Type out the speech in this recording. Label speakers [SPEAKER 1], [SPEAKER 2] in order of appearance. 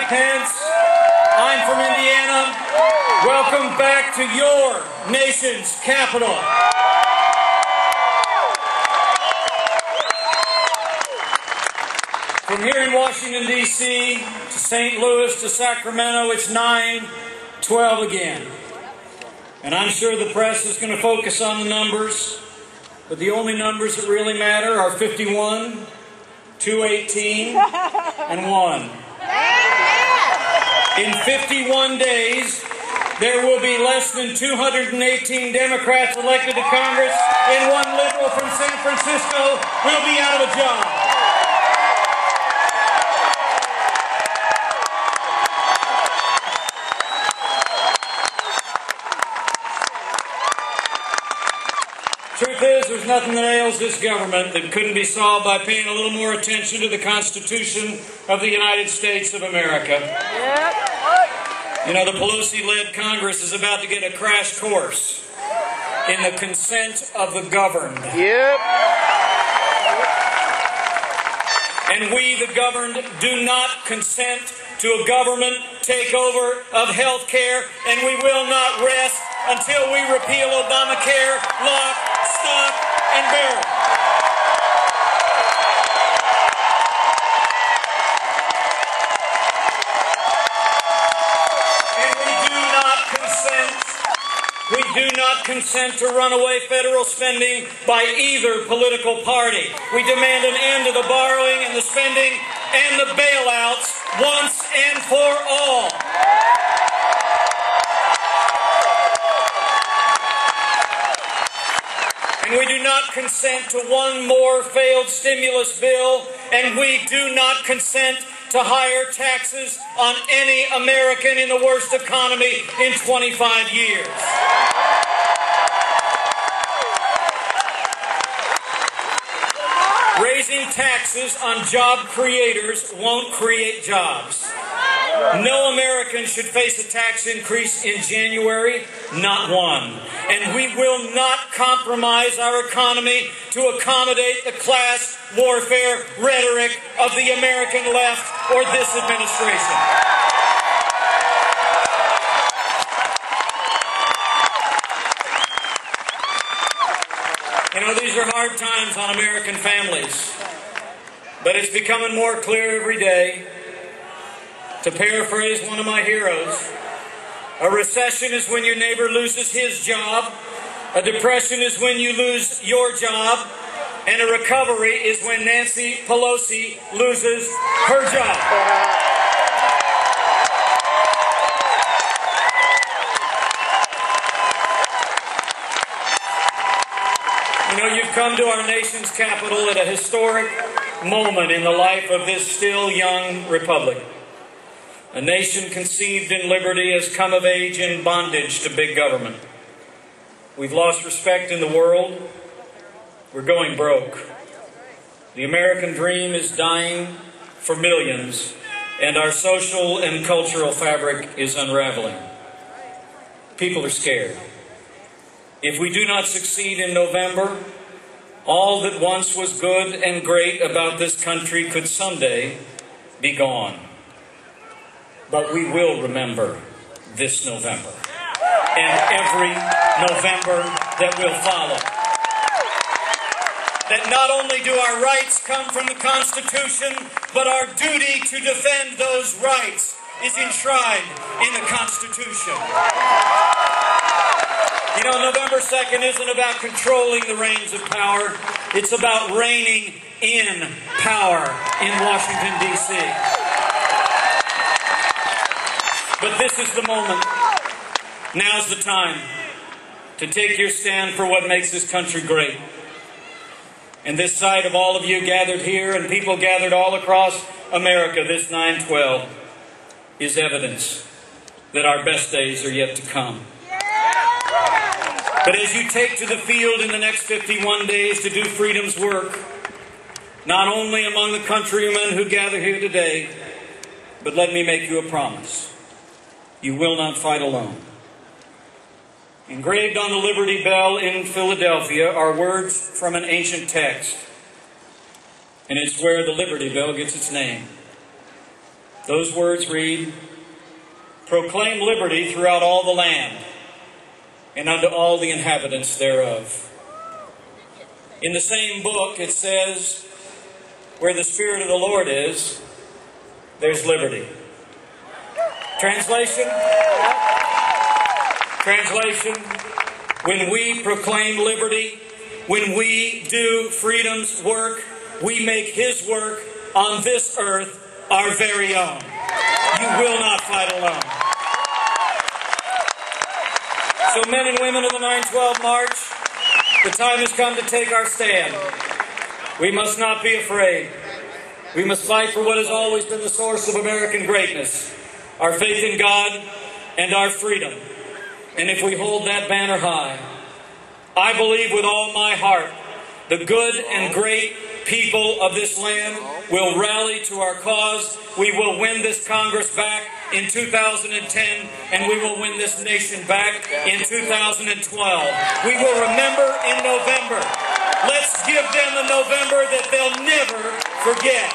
[SPEAKER 1] Pense. I'm from Indiana. Welcome back to your nation's capital. From here in Washington, D.C. to St. Louis to Sacramento, it's 9/12 again. And I'm sure the press is going to focus on the numbers, but the only numbers that really matter are 51, 218, and 1. In 51 days, there will be less than 218 Democrats elected to Congress, and one liberal from San Francisco will be out of a job. Truth is, there's nothing that ails this government that couldn't be solved by paying a little more attention to the Constitution of the United States of America. You know, the Pelosi-led Congress is about to get a crash course in the consent of the governed. And we, the governed, do not consent to a government takeover of health care, and we will not rest until we repeal Obamacare, lock, stock, and barrel. We do not consent to runaway federal spending by either political party. We demand an end to the borrowing and the spending and the bailouts once and for all. And we do not consent to one more failed stimulus bill, and we do not consent to higher taxes on any American in the worst economy in 25 years. Raising taxes on job creators won't create jobs. No American should face a tax increase in January, not one. And we will not compromise our economy to accommodate the class warfare rhetoric of the American left or this administration. You know, these are hard times on American families, but it's becoming more clear every day. To paraphrase one of my heroes, a recession is when your neighbor loses his job, a depression is when you lose your job, and a recovery is when Nancy Pelosi loses her job. You know, you've come to our nation's capital at a historic moment in the life of this still young republic. A nation conceived in liberty has come of age in bondage to big government. We've lost respect in the world. We're going broke. The American dream is dying for millions, and our social and cultural fabric is unraveling. People are scared. If we do not succeed in November, all that once was good and great about this country could someday be gone. But we will remember this November and every November that will follow. That not only do our rights come from the Constitution, but our duty to defend those rights is enshrined in the Constitution. You know, November 2nd isn't about controlling the reins of power. It's about reigning in power in Washington, D.C. But this is the moment. Now's the time to take your stand for what makes this country great. And this sight of all of you gathered here and people gathered all across America this 9/12 is evidence that our best days are yet to come. But as you take to the field in the next 51 days to do freedom's work, not only among the countrymen who gather here today, but let me make you a promise. You will not fight alone. Engraved on the Liberty Bell in Philadelphia are words from an ancient text. And it's where the Liberty Bell gets its name. Those words read, "Proclaim liberty throughout all the land, and unto all the inhabitants thereof." In the same book, it says, "Where the Spirit of the Lord is, there's liberty." Translation? Translation, when we proclaim liberty, when we do freedom's work, we make His work on this earth our very own. You will not fight alone. So men and women of the 9/12 March, the time has come to take our stand. We must not be afraid. We must fight for what has always been the source of American greatness, our faith in God and our freedom. And if we hold that banner high, I believe with all my heart the good and great people of this land will rally to our cause. We will win this Congress back in 2010, and we will win this nation back in 2012. We will remember in November. Let's give them a November that they'll never forget.